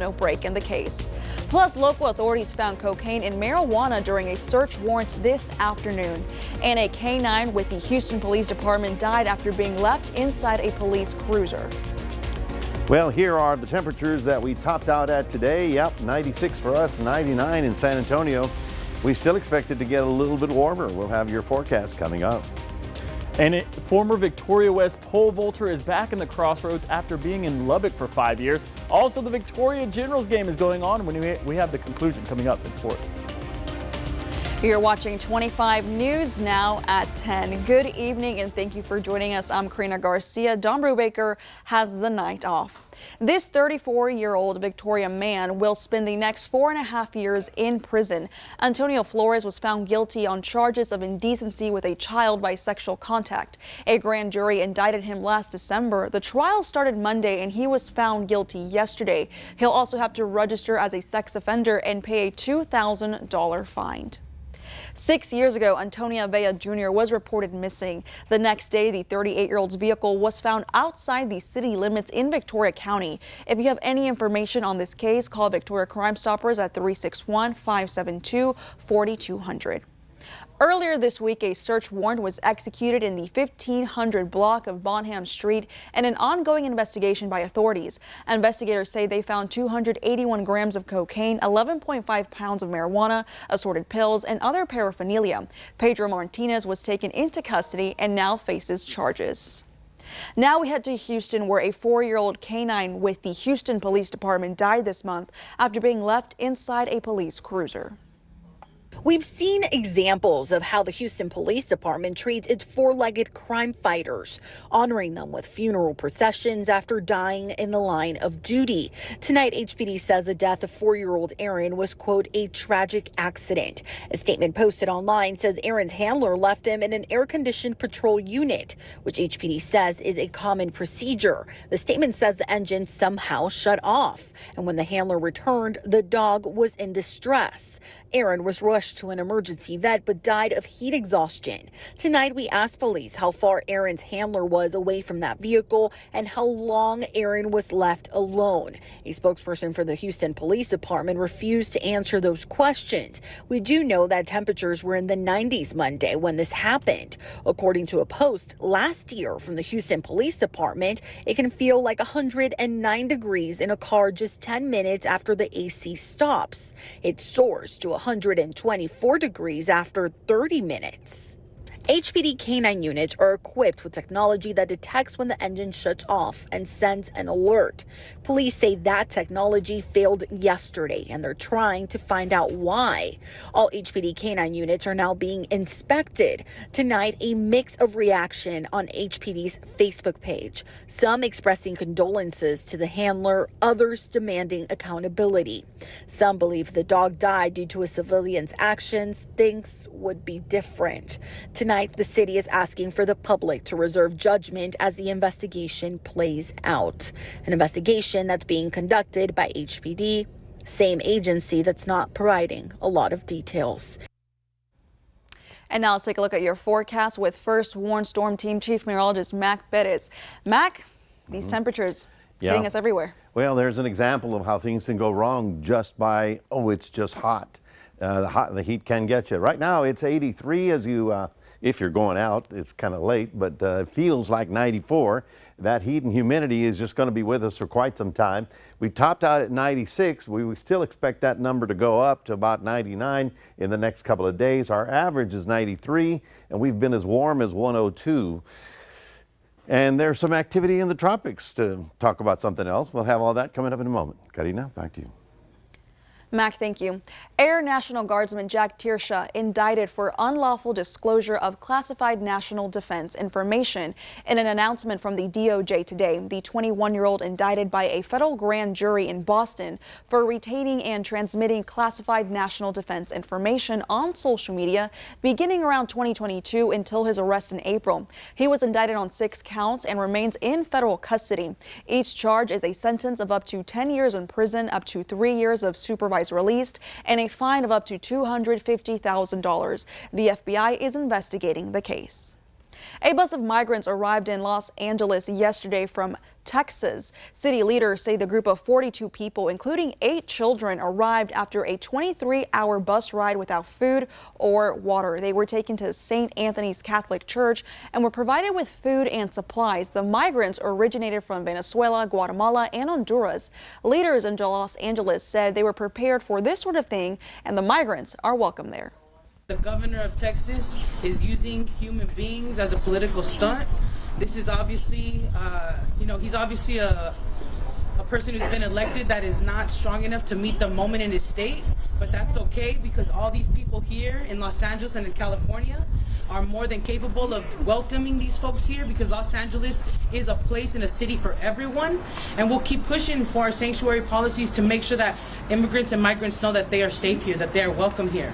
No break in the case. Plus, local authorities found cocaine and marijuana during a search warrant this afternoon. And a K-9 with the Houston Police Department died after being left inside a police cruiser. Well, here are the temperatures that we topped out at today. Yep, 96 for us, 99 in San Antonio. We still expect it to get a little bit warmer. We'll have your forecast coming up. And former Victoria West pole vaulter is back in the Crossroads after being in Lubbock for 5 years. Also, the Victoria Generals game is going on when we have the conclusion coming up in sports. You're watching 25 News now at 10. Good evening and thank you for joining us. I'm Karina Garcia. Don Brubaker has the night off. This 34-year-old Victoria man will spend the next 4.5 years in prison. Antonio Flores was found guilty on charges of indecency with a child by sexual contact. A grand jury indicted him last December. The trial started Monday and he was found guilty yesterday. He'll also have to register as a sex offender and pay a $2,000 fine. 6 years ago, Antonio Vea Jr. was reported missing. The next day, the 38-year-old's vehicle was found outside the city limits in Victoria County. If you have any information on this case, call Victoria Crime Stoppers at 361-572-4200. Earlier this week, a search warrant was executed in the 1500 block of Bonham Street in an ongoing investigation by authorities. Investigators say they found 281 grams of cocaine, 11.5 pounds of marijuana, assorted pills, and other paraphernalia. Pedro Martinez was taken into custody and now faces charges. Now we head to Houston, where a 4-year-old K-9 with the Houston Police Department died this month after being left inside a police cruiser. We've seen examples of how the Houston Police Department treats its four-legged crime fighters, honoring them with funeral processions after dying in the line of duty. Tonight, HPD says the death of 4-year-old Aaron was, quote, a tragic accident. A statement posted online says Aaron's handler left him in an air-conditioned patrol unit, which HPD says is a common procedure. The statement says the engine somehow shut off, and when the handler returned, the dog was in distress. Aaron was rushed to an emergency vet but died of heat exhaustion. Tonight, we asked police how far Aaron's handler was away from that vehicle and how long Aaron was left alone. A spokesperson for the Houston Police Department refused to answer those questions. We do know that temperatures were in the 90s Monday when this happened. According to a post last year from the Houston Police Department, it can feel like 109 degrees in a car just 10 minutes after the AC stops. It soars to 124 degrees after 30 minutes. HPD K-9 units are equipped with technology that detects when the engine shuts off and sends an alert. Police say that technology failed yesterday, and they're trying to find out why. All HPD K-9 units are now being inspected. Tonight, a mix of reaction on HPD's Facebook page. Some expressing condolences to the handler, others demanding accountability. Some believe the dog died due to a civilian's actions. Things would be different. Tonight, the city is asking for the public to reserve judgment as the investigation plays out. An investigation that's being conducted by HPD, same agency that's not providing a lot of details. And now let's take a look at your forecast with First Warn Storm Team Chief Meteorologist Mac Perez. Mac, these temperatures hitting us everywhere. Well, there's an example of how things can go wrong just by, it's just hot. The heat can get you. Right now, it's 83 as you if you're going out. It's kind of late, but it feels like 94. That heat and humidity is just going to be with us for quite some time. We topped out at 96. We still expect that number to go up to about 99 in the next couple of days. Our average is 93, and we've been as warm as 102. And there's some activity in the tropics to talk about something else. We'll have all that coming up in a moment. Karina, back to you. Mac, thank you. Air National Guardsman Jack Tirsha indicted for unlawful disclosure of classified national defense information. In an announcement from the DOJ today, the 21-year-old indicted by a federal grand jury in Boston for retaining and transmitting classified national defense information on social media beginning around 2022 until his arrest in April. He was indicted on 6 counts and remains in federal custody. Each charge is a sentence of up to 10 years in prison, up to 3 years of supervised released, and a fine of up to $250,000. The FBI is investigating the case. A bus of migrants arrived in Los Angeles yesterday from Texas. City leaders say the group of 42 people, including 8 children, arrived after a 23-hour bus ride without food or water. They were taken to St. Anthony's Catholic Church and were provided with food and supplies. The migrants originated from Venezuela, Guatemala, and Honduras. Leaders in Los Angeles said they were prepared for this sort of thing, and the migrants are welcome there. The governor of Texas is using human beings as a political stunt. This is obviously, he's obviously a person who's been elected that is not strong enough to meet the moment in his state, but that's okay because all these people here in Los Angeles and in California are more than capable of welcoming these folks here because Los Angeles is a place and a city for everyone, and we'll keep pushing for our sanctuary policies to make sure that immigrants and migrants know that they are safe here, that they are welcome here.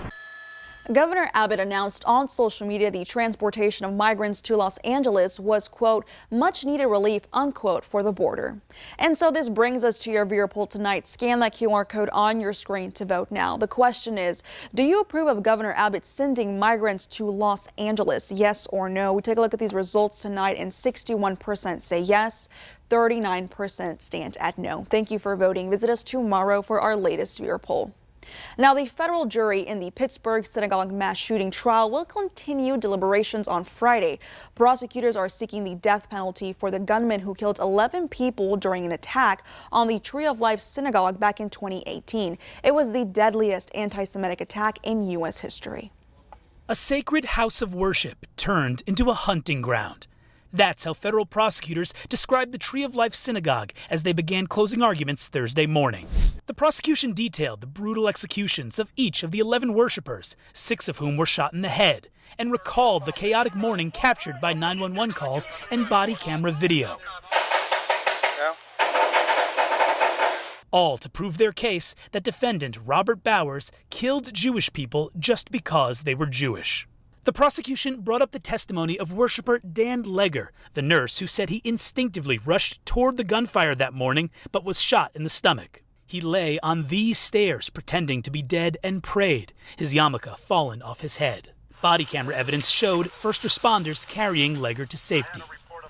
Governor Abbott announced on social media the transportation of migrants to Los Angeles was, quote, much needed relief, unquote, for the border. And so this brings us to your viewer poll tonight. Scan that QR code on your screen to vote now. The question is, do you approve of Governor Abbott sending migrants to Los Angeles? Yes or no? We take a look at these results tonight, and 61% say yes. 39% stand at no. Thank you for voting. Visit us tomorrow for our latest viewer poll. Now, the federal jury in the Pittsburgh synagogue mass shooting trial will continue deliberations on Friday. Prosecutors are seeking the death penalty for the gunman who killed 11 people during an attack on the Tree of Life synagogue back in 2018. It was the deadliest anti-Semitic attack in U.S. history. A sacred house of worship turned into a hunting ground. That's how federal prosecutors described the Tree of Life synagogue as they began closing arguments Thursday morning. The prosecution detailed the brutal executions of each of the 11 worshipers, 6 of whom were shot in the head, and recalled the chaotic morning captured by 911 calls and body camera video. All to prove their case that defendant Robert Bowers killed Jewish people just because they were Jewish. The prosecution brought up the testimony of worshiper Dan Legger, the nurse who said he instinctively rushed toward the gunfire that morning but was shot in the stomach. He lay on these stairs pretending to be dead and prayed, his yarmulke fallen off his head. Body camera evidence showed first responders carrying Legger to safety.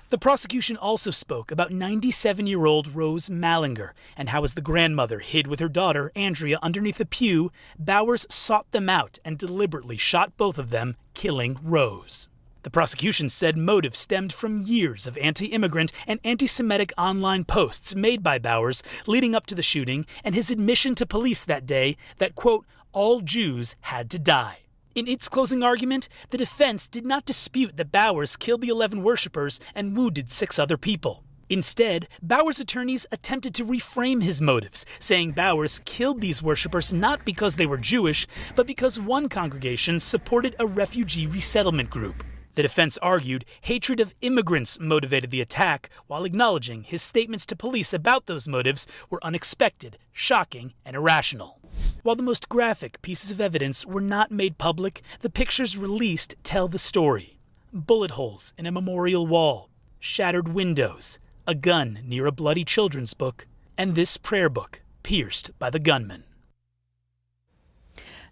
The prosecution also spoke about 97-year-old Rose Mallinger and how, as the grandmother hid with her daughter, Andrea, underneath a pew, Bowers sought them out and deliberately shot both of them, killing Rose. The prosecution said motive stemmed from years of anti-immigrant and anti-Semitic online posts made by Bowers leading up to the shooting and his admission to police that day that, quote, all Jews had to die. In its closing argument, the defense did not dispute that Bowers killed the 11 worshipers and wounded 6 other people. Instead, Bowers' attorneys attempted to reframe his motives, saying Bowers killed these worshipers not because they were Jewish, but because one congregation supported a refugee resettlement group. The defense argued hatred of immigrants motivated the attack, while acknowledging his statements to police about those motives were unexpected, shocking, and irrational. While the most graphic pieces of evidence were not made public, the pictures released tell the story. Bullet holes in a memorial wall, shattered windows, a gun near a bloody children's book, and this prayer book pierced by the gunman.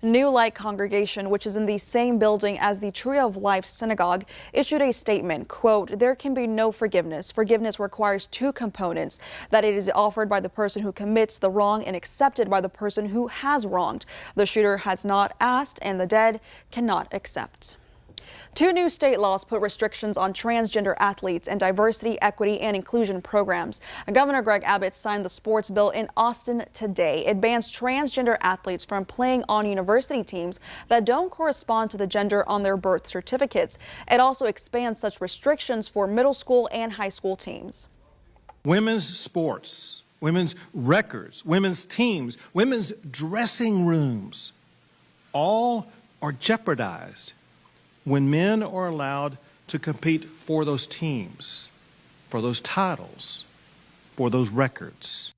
New Light Congregation, which is in the same building as the Tree of Life Synagogue, issued a statement, quote, there can be no forgiveness. Forgiveness requires 2 components, that it is offered by the person who commits the wrong and accepted by the person who has wronged. The shooter has not asked and the dead cannot accept. 2 new state laws put restrictions on transgender athletes and diversity, equity, and inclusion programs. Governor Greg Abbott signed the sports bill in Austin today. It bans transgender athletes from playing on university teams that don't correspond to the gender on their birth certificates. It also expands such restrictions for middle school and high school teams. Women's sports, women's records, women's teams, women's dressing rooms, all are jeopardized when men are allowed to compete for those teams, for those titles, for those records.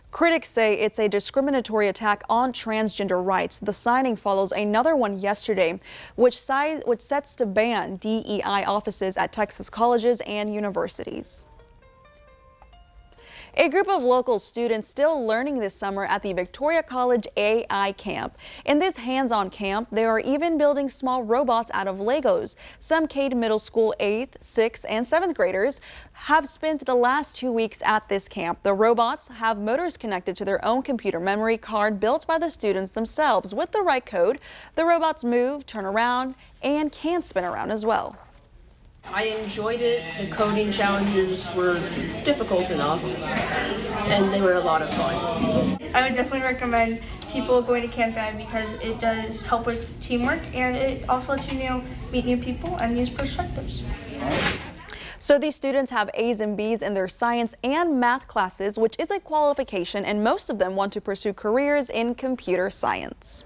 Critics say it's a discriminatory attack on transgender rights. The signing follows another one yesterday, which sets to ban DEI offices at Texas colleges and universities. A group of local students still learning this summer at the Victoria College AI Camp. In this hands-on camp, they are even building small robots out of Legos. Some Cade Middle School 8th, 6th, and 7th graders have spent the last 2 weeks at this camp. The robots have motors connected to their own computer memory card built by the students themselves. With the right code, the robots move, turn around, and can spin around as well. I enjoyed it. The coding challenges were difficult enough, and they were a lot of fun. I would definitely recommend people going to Camp Ed because it does help with teamwork, and it also lets you meet new people and use perspectives. So these students have A's and B's in their science and math classes, which is a qualification, and most of them want to pursue careers in computer science.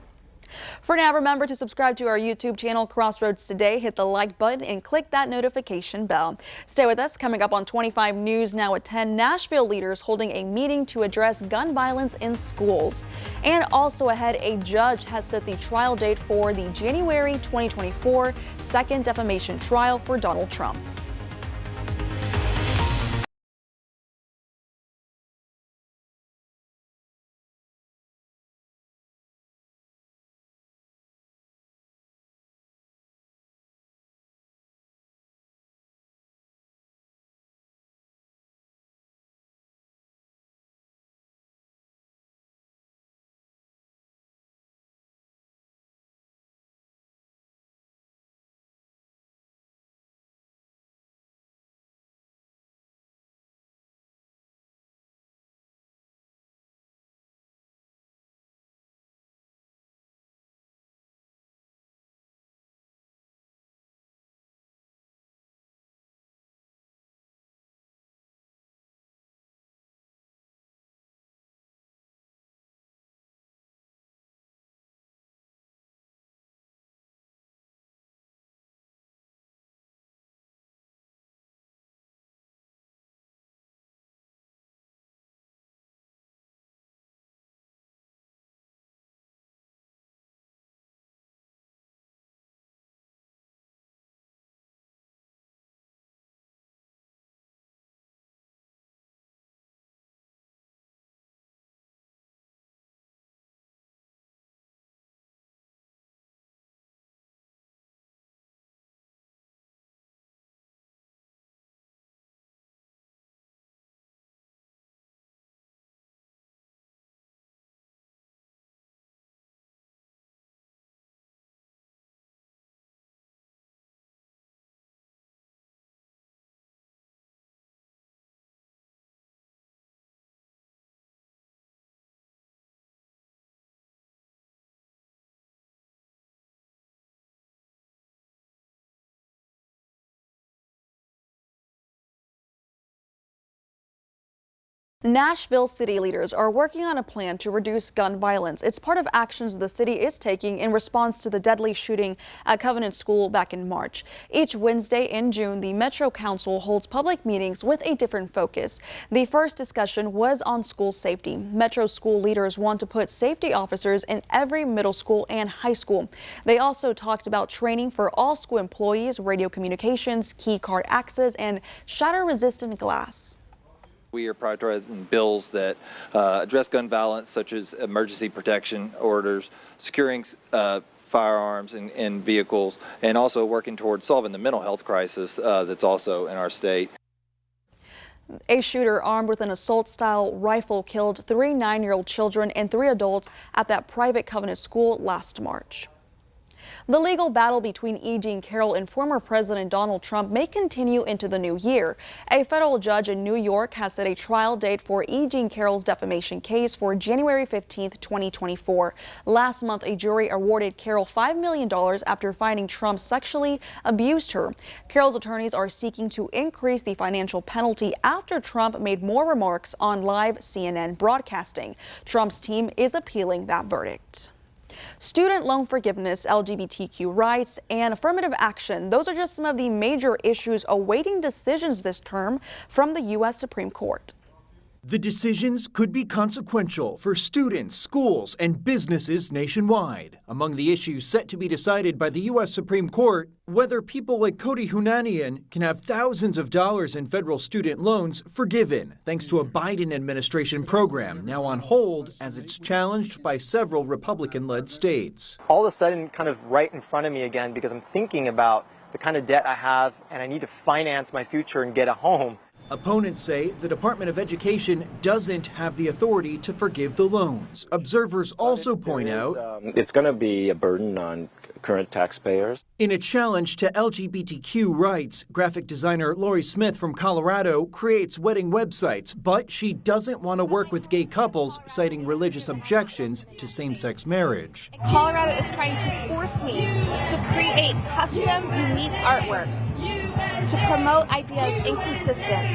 For now, remember to subscribe to our YouTube channel, Crossroads Today. Hit the like button and click that notification bell. Stay with us. Coming up on 25 News Now at 10, Nashville leaders holding a meeting to address gun violence in schools. And also ahead, a judge has set the trial date for the January 2024 second defamation trial for Donald Trump. Nashville city leaders are working on a plan to reduce gun violence. It's part of actions the city is taking in response to the deadly shooting at Covenant School back in March. Each Wednesday in June, the Metro Council holds public meetings with a different focus. The first discussion was on school safety. Metro school leaders want to put safety officers in every middle school and high school. They also talked about training for all school employees, radio communications, key card access, and shatter-resistant glass. We are prioritizing bills that address gun violence, such as emergency protection orders, securing firearms in vehicles, and also working towards solving the mental health crisis that's also in our state. A shooter armed with an assault-style rifle killed 3 9-year-old children and 3 adults at that private Covenant school last March. The legal battle between E. Jean Carroll and former President Donald Trump may continue into the new year. A federal judge in New York has set a trial date for E. Jean Carroll's defamation case for January 15, 2024. Last month, a jury awarded Carroll $5 million after finding Trump sexually abused her. Carroll's attorneys are seeking to increase the financial penalty after Trump made more remarks on live CNN broadcasting. Trump's team is appealing that verdict. Student loan forgiveness, LGBTQ rights, and affirmative action. Those are just some of the major issues awaiting decisions this term from the U.S. Supreme Court. The decisions could be consequential for students, schools, and businesses nationwide. Among the issues set to be decided by the U.S. Supreme Court, whether people like Cody Hunanian can have thousands of dollars in federal student loans forgiven thanks to a Biden administration program now on hold as it's challenged by several Republican-led states. All of a sudden, kind of right in front of me again, because I'm thinking about the kind of debt I have and I need to finance my future and get a home. Opponents say the Department of Education doesn't have the authority to forgive the loans. Observers also point out it's going to be a burden on current taxpayers. In a challenge to LGBTQ rights, graphic designer Lori Smith from Colorado creates wedding websites, but she doesn't want to work with gay couples, citing religious objections to same-sex marriage. Colorado is trying to force me to create custom, unique artwork to promote ideas inconsistent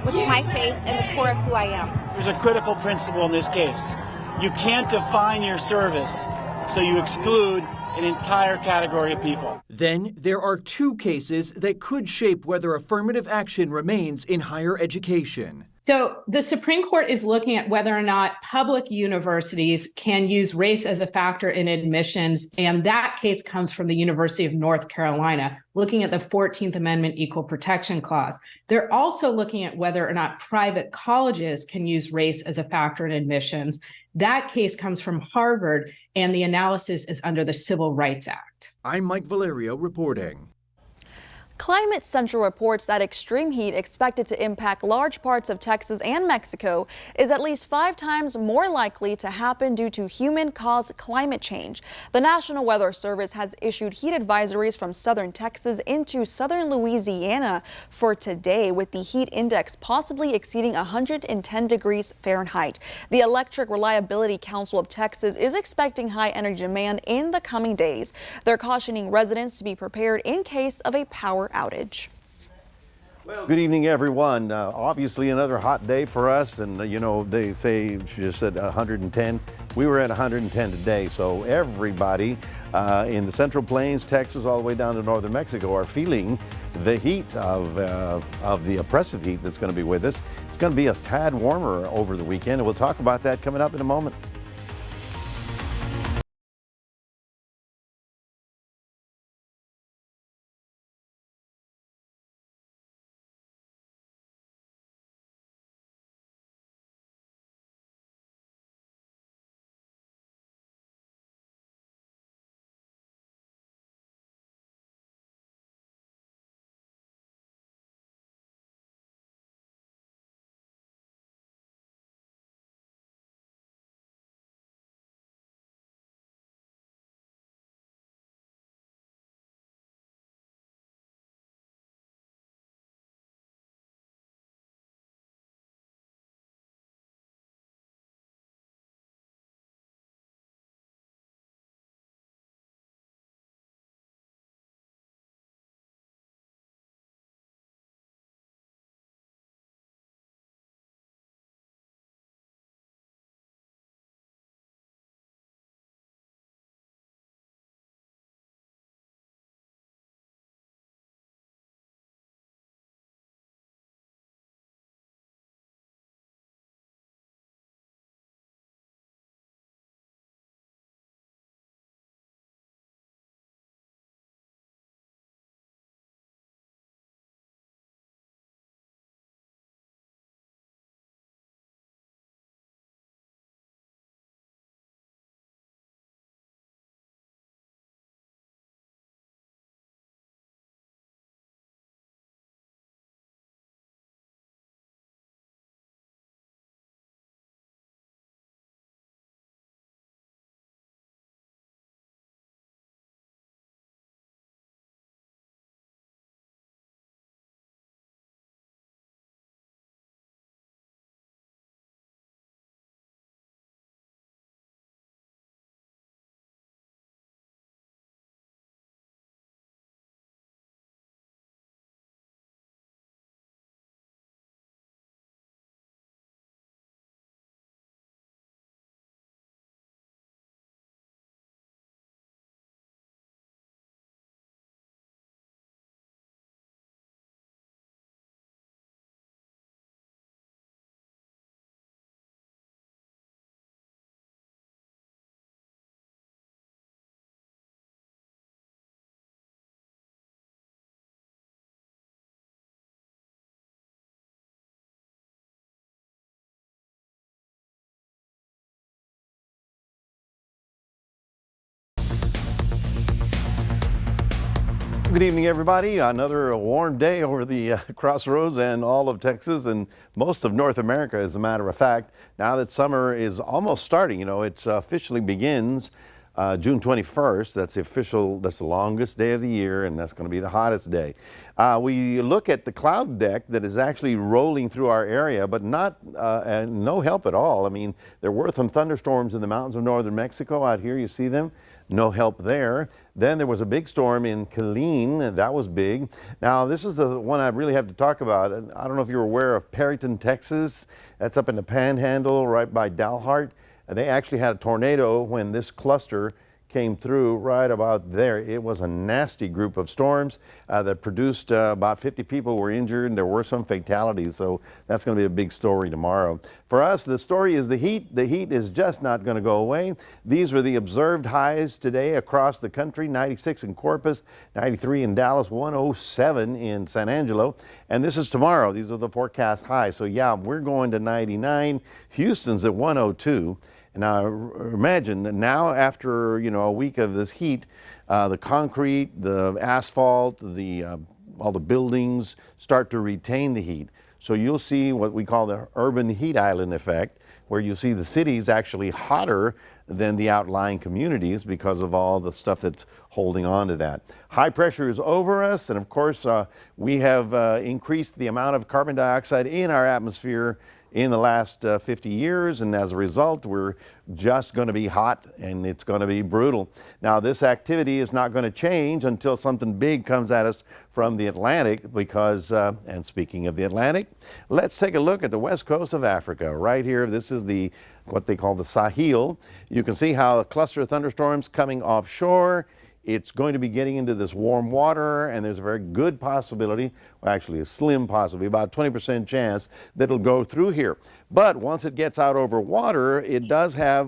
with my faith and the core of who I am. There's a critical principle in this case. You can't define your service so you exclude an entire category of people. Then there are two cases that could shape whether affirmative action remains in higher education. So the Supreme Court is looking at whether or not public universities can use race as a factor in admissions. And that case comes from the University of North Carolina, looking at the 14th Amendment Equal Protection Clause. They're also looking at whether or not private colleges can use race as a factor in admissions. That case comes from Harvard, and the analysis is under the Civil Rights Act. I'm Mike Valerio reporting. Climate Central reports that extreme heat expected to impact large parts of Texas and Mexico is at least 5 times more likely to happen due to human-caused climate change. The National Weather Service has issued heat advisories from southern Texas into southern Louisiana for today, with the heat index possibly exceeding 110 degrees Fahrenheit. The Electric Reliability Council of Texas is expecting high energy demand in the coming days. They're cautioning residents to be prepared in case of a power outage. Well, good evening, everyone. Obviously another hot day for us, and you know, they say, she just said 110. We were at 110 today, so everybody in the Central Plains, Texas, all the way down to northern Mexico are feeling the heat of the oppressive heat that's going to be with us. It's going to be a tad warmer over the weekend, and we'll talk about that coming up in a moment. Good evening, everybody. Another warm day over the crossroads and all of Texas and most of North America, as a matter of fact. Now that summer is almost starting, you know, it officially begins June 21st. That's the longest day of the year, and that's going to be the hottest day. We look at the cloud deck that is actually rolling through our area, but no help at all. I mean, there were some thunderstorms in the mountains of northern Mexico. Out here, you see them. No help there. Then there was a big storm in Killeen. That was big. Now, this is the one I really have to talk about. I don't know if you're aware of Perryton, Texas. That's up in the Panhandle, right by Dalhart. They actually had a tornado when this cluster came through right about there. It was a nasty group of storms that produced about 50 people were injured, and there were some fatalities. So that's going to be a big story tomorrow. For us, the story is the heat. The heat is just not going to go away. These were the observed highs today across the country: 96 in Corpus, 93 in Dallas, 107 in San Angelo. And this is tomorrow. These are the forecast highs. So yeah, we're going to 99. Houston's at 102. Now imagine that now, after a week of this heat, the concrete, the asphalt, all the buildings start to retain the heat. So you'll see what we call the urban heat island effect, where you see the cities actually hotter than the outlying communities because of all the stuff that's holding on to that. High pressure is over us, and of course we have increased the amount of carbon dioxide in our atmosphere in the last 50 years, and as a result, we're just going to be hot, and it's going to be brutal. Now, this activity is not going to change until something big comes at us from the Atlantic, because, and speaking of the Atlantic, let's take a look at the west coast of Africa. Right here, this is what they call the Sahel. You can see how a cluster of thunderstorms coming offshore. It's going to be getting into this warm water, and there's a very good possibility, well, actually a slim possibility, about 20% chance that it'll go through here. But once it gets out over water,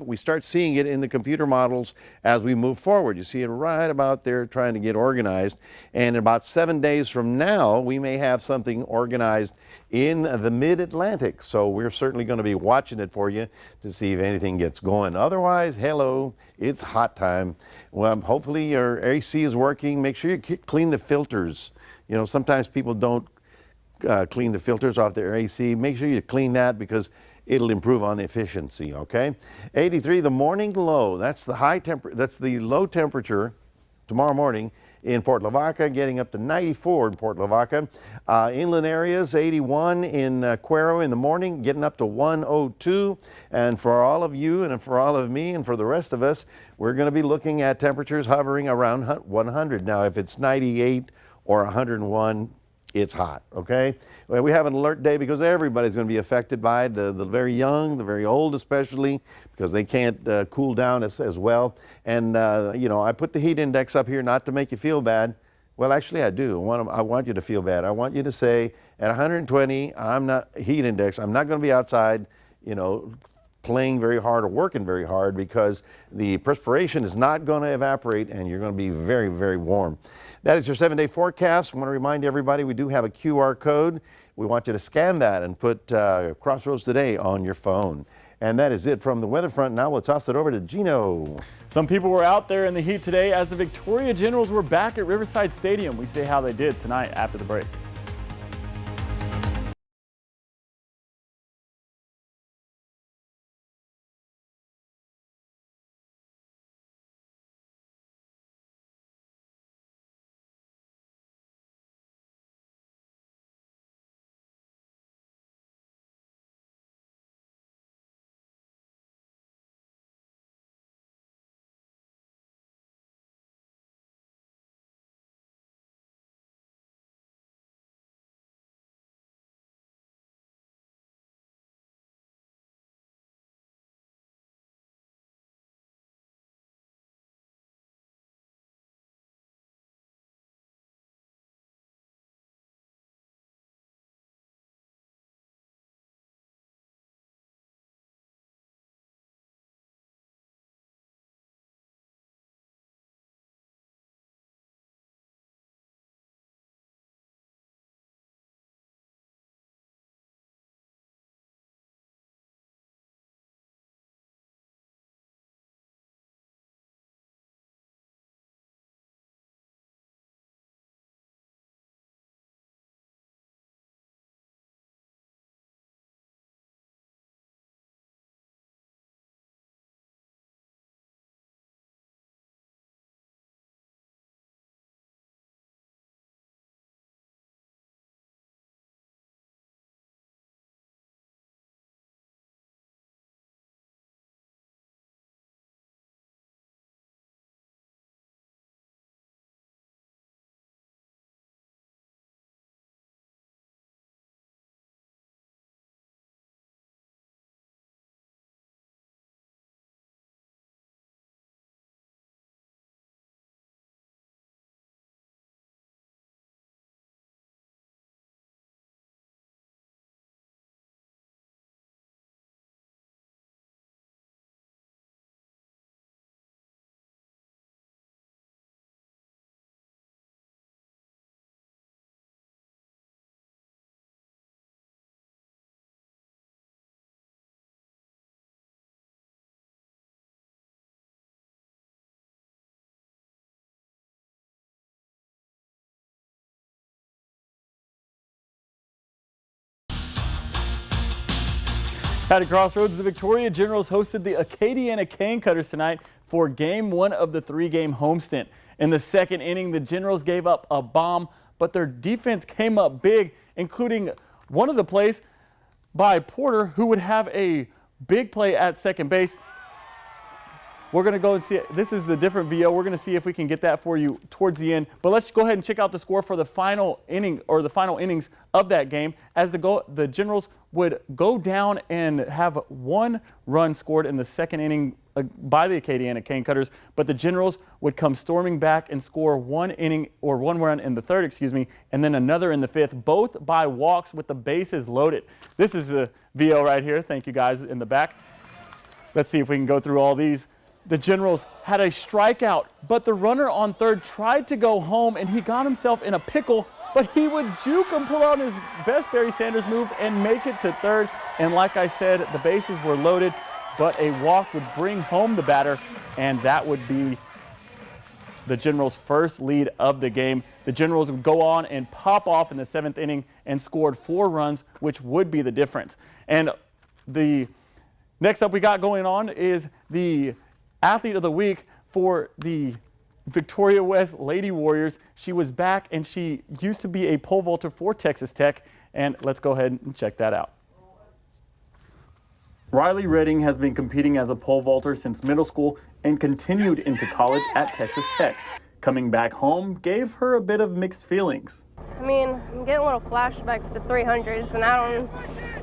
we start seeing it in the computer models as we move forward. You see it right about there trying to get organized. And in about 7 days from now, we may have something organized in the mid-Atlantic. So we're certainly going to be watching it for you to see if anything gets going. Otherwise, hello, it's hot time. Well, hopefully your AC is working. Make sure you clean the filters. You know, sometimes people don't clean the filters off their AC. Make sure you clean that, because it'll improve on efficiency, okay? 83, the morning low. That's the low temperature tomorrow morning in Port Lavaca, getting up to 94 in Port Lavaca. Inland areas, 81 in Cuero in the morning, getting up to 102. And for all of you, and for all of me, and for the rest of us, we're going to be looking at temperatures hovering around 100. Now, if it's 98 or 101, it's hot, okay? Well, we have an alert day because everybody's going to be affected by it, the very young, the very old especially, because they can't cool down as well. And, I put the heat index up here not to make you feel bad. Well, actually, I do. I want you to feel bad. I want you to say, at 120, heat index, I'm not going to be outside, playing very hard or working very hard, because the perspiration is not going to evaporate and you're going to be very, very warm. That is your 7-day forecast. I want to remind everybody we do have a QR code. We want you to scan that and put Crossroads Today on your phone. And that is it from the weather front. Now we'll toss it over to Gino. Some people were out there in the heat today as the Victoria Generals were back at Riverside Stadium. We see how they did tonight after the break. At a Crossroads, the Victoria Generals hosted the Acadiana Cane Cutters tonight for Game 1 of the 3-game homestand. In the second inning, the Generals gave up a bomb, but their defense came up big, including one of the plays by Porter, who would have a big play at second base. We're going to go and see it. This is the different VO. We're going to see if we can get that for you towards the end. But let's go ahead and check out the score for the final inning, or the final innings of that game, as the Generals would go down and have 1 run scored in the second inning by the Acadiana Cane Cutters, but the Generals would come storming back and score 1 run in the third, and then another in the fifth, both by walks with the bases loaded. This is the VO right here. Thank you guys in the back. Let's see if we can go through all these. The Generals had a strikeout, but the runner on third tried to go home, and he got himself in a pickle, but he would juke and pull out his best Barry Sanders move and make it to third. And like I said, the bases were loaded, but a walk would bring home the batter, and that would be the Generals' first lead of the game. The Generals would go on and pop off in the 7th inning and scored 4 runs, which would be the difference. And the next up we got going on is the Athlete of the Week for the Victoria West Lady Warriors. She was back, and she used to be a pole vaulter for Texas Tech, and let's go ahead and check that out. Riley Redding has been competing as a pole vaulter since middle school and continued into college at Texas Tech. Coming back home gave her a bit of mixed feelings. I mean, I'm getting little flashbacks to 300s, and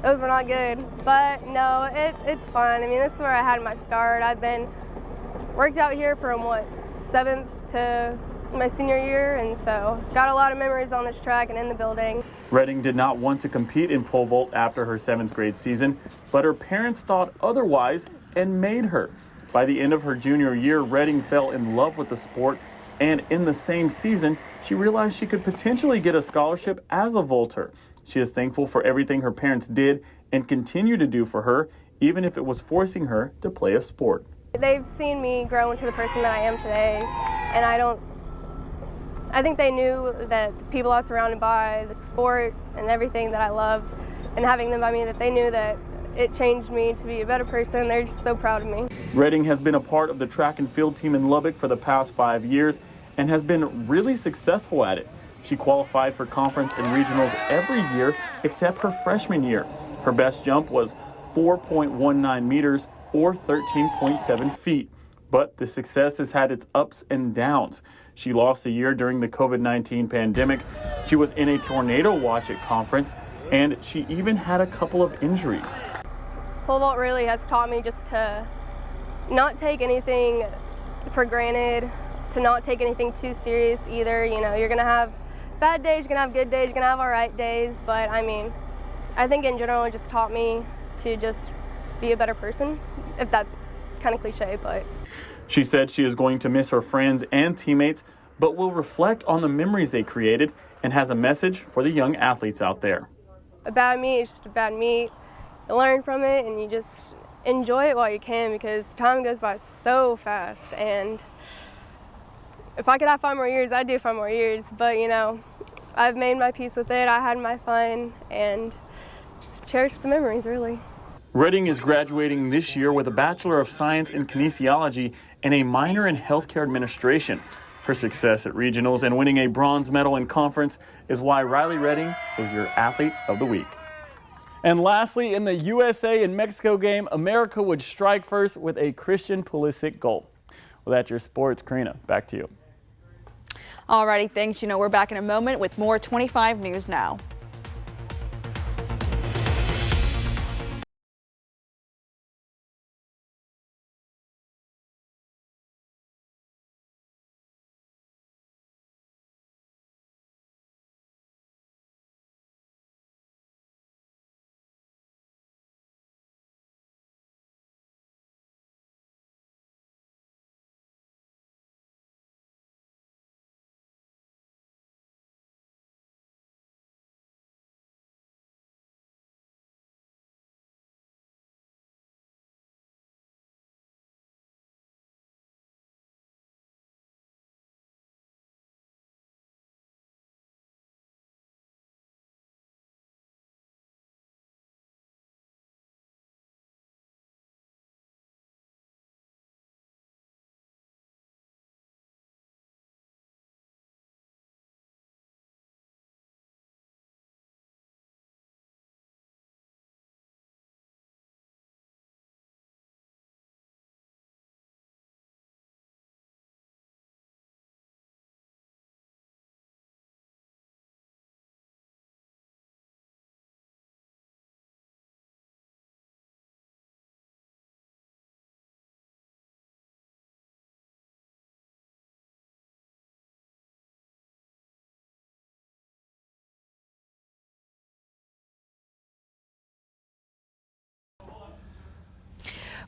those were not good. But no, it's fun. I mean, this is where I had my start. I've been worked out here from 7th to my senior year, and so got a lot of memories on this track and in the building. Redding did not want to compete in pole vault after her 7th grade season, but her parents thought otherwise and made her. By the end of her junior year, Redding fell in love with the sport, and in the same season, she realized she could potentially get a scholarship as a vaulter. She is thankful for everything her parents did and continue to do for her, even if it was forcing her to play a sport. They've seen me grow into the person that I am today, and I think they knew that the people I was surrounded by, the sport and everything that I loved, and having them by me, that they knew that it changed me to be a better person. They're just so proud of me. Redding has been a part of the track and field team in Lubbock for the past 5 years and has been really successful at it. She qualified for conference and regionals every year except her freshman year. Her best jump was 4.19 meters or 13.7 feet. But the success has had its ups and downs. She lost a year during the COVID-19 pandemic. She was in a tornado watch at conference, and she even had a couple of injuries. Pole vault really has taught me just to not take anything for granted, to not take anything too serious either. You know, you're gonna have bad days, you're gonna have good days, you're gonna have all right days, but I mean, I think in general it just taught me to just be a better person, if that's kind of cliche, but. She said she is going to miss her friends and teammates, but will reflect on the memories they created and has a message for the young athletes out there. A bad meet is just a bad meet. You learn from it and you just enjoy it while you can, because time goes by so fast, and if I could have 5 more years, I'd do 5 more years, but you know, I've made my peace with it, I had my fun, and just cherish the memories, really. Redding is graduating this year with a Bachelor of Science in Kinesiology and a minor in Healthcare Administration. Her success at regionals and winning a bronze medal in conference is why Riley Redding is your Athlete of the Week. And lastly, in the USA and Mexico game, America would strike first with a Christian Pulisic goal. Well, that's your sports. Karina, back to you. Alrighty, thanks. You know, we're back in a moment with more 25 News Now.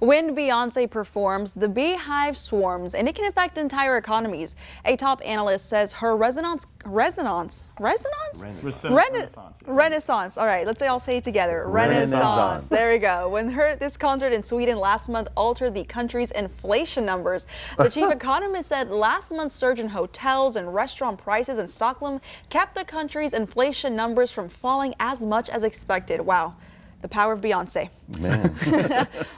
When Beyonce performs, the beehive swarms, and it can affect entire economies. A top analyst says her renaissance. All right, let's all say it together. Renaissance. There we go. When this concert in Sweden last month altered the country's inflation numbers. The chief economist said last month's surge in hotels and restaurant prices in Stockholm kept the country's inflation numbers from falling as much as expected. Wow. The power of Beyonce. Man.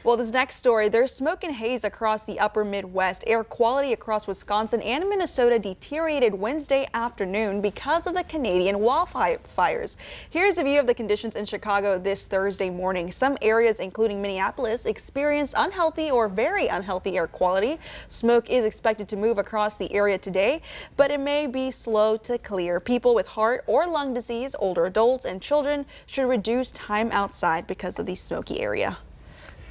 Well, this next story, there's smoke and haze across the upper Midwest. Air quality across Wisconsin and Minnesota deteriorated Wednesday afternoon because of the Canadian wildfires. Here's a view of the conditions in Chicago this Thursday morning. Some areas, including Minneapolis, experienced unhealthy or very unhealthy air quality. Smoke is expected to move across the area today, but it may be slow to clear. People with heart or lung disease, older adults, and children should reduce time outside because of the smoky area.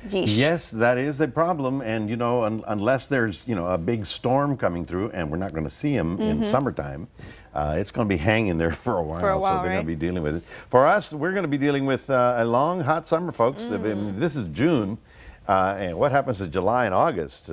Yeesh. Yes, that is a problem, and you know, unless there's a big storm coming through, and we're not going to see them in summertime, it's going to be hanging there for a while. So they're going to be dealing with it. For us, we're going to be dealing with a long, hot summer, folks. I mean, this is June, and what happens in July and August?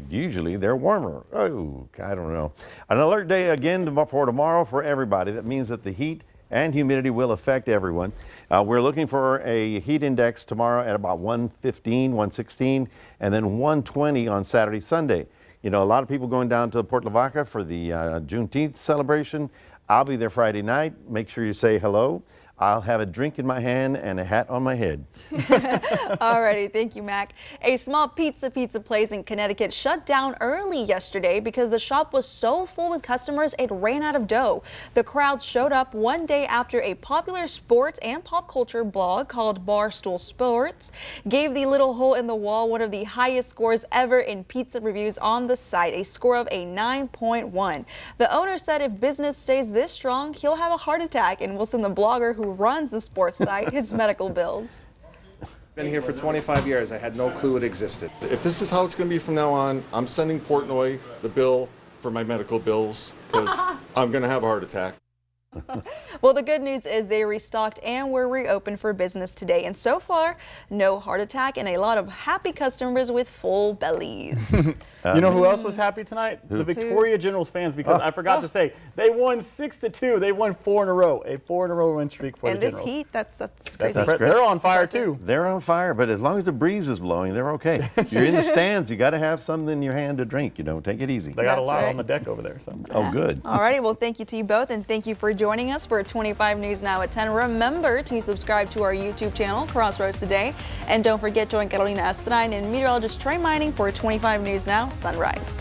Usually they're warmer. Oh, I don't know. An alert day again for tomorrow for everybody. That means that the heat and humidity will affect everyone. We're looking for a heat index tomorrow at about 115, 116, and then 120 on Saturday, Sunday. You know, a lot of people going down to Port Lavaca for the Juneteenth celebration. I'll be there Friday night. Make sure you say hello. I'll have a drink in my hand and a hat on my head. Alrighty, thank you, Mac. A small pizza place in Connecticut shut down early yesterday because the shop was so full with customers it ran out of dough. The crowd showed up one day after a popular sports and pop culture blog called Barstool Sports gave the little hole in the wall one of the highest scores ever in pizza reviews on the site, a score of a 9.1. The owner said if business stays this strong, he'll have a heart attack and will send the blogger who runs the sports site his medical bills. Been here for 25 years. I had no clue it existed. If this is how it's going to be from now on, I'm sending Portnoy the bill for my medical bills because I'm going to have a heart attack. Well, the good news is they restocked and were reopened for business today. And so far, no heart attack and a lot of happy customers with full bellies. You know who else was happy tonight? The Victoria Generals fans, because I forgot to say, they won 6-2. They won 4 in a row. A 4 in a row win streak for the Generals. And this heat, that's crazy. That's great. They're on fire too. They're on fire, but as long as the breeze is blowing, they're okay. You're in the stands, you got to have something in your hand to drink, take it easy. They got a lot on the deck over there. So. Oh, good. All righty, well, thank you to you both, and thank you for joining us for 25 News Now at 10. Remember to subscribe to our YouTube channel, Crossroads Today, and don't forget, join Carolina Estrada and meteorologist Trey Mining for 25 News Now Sunrise.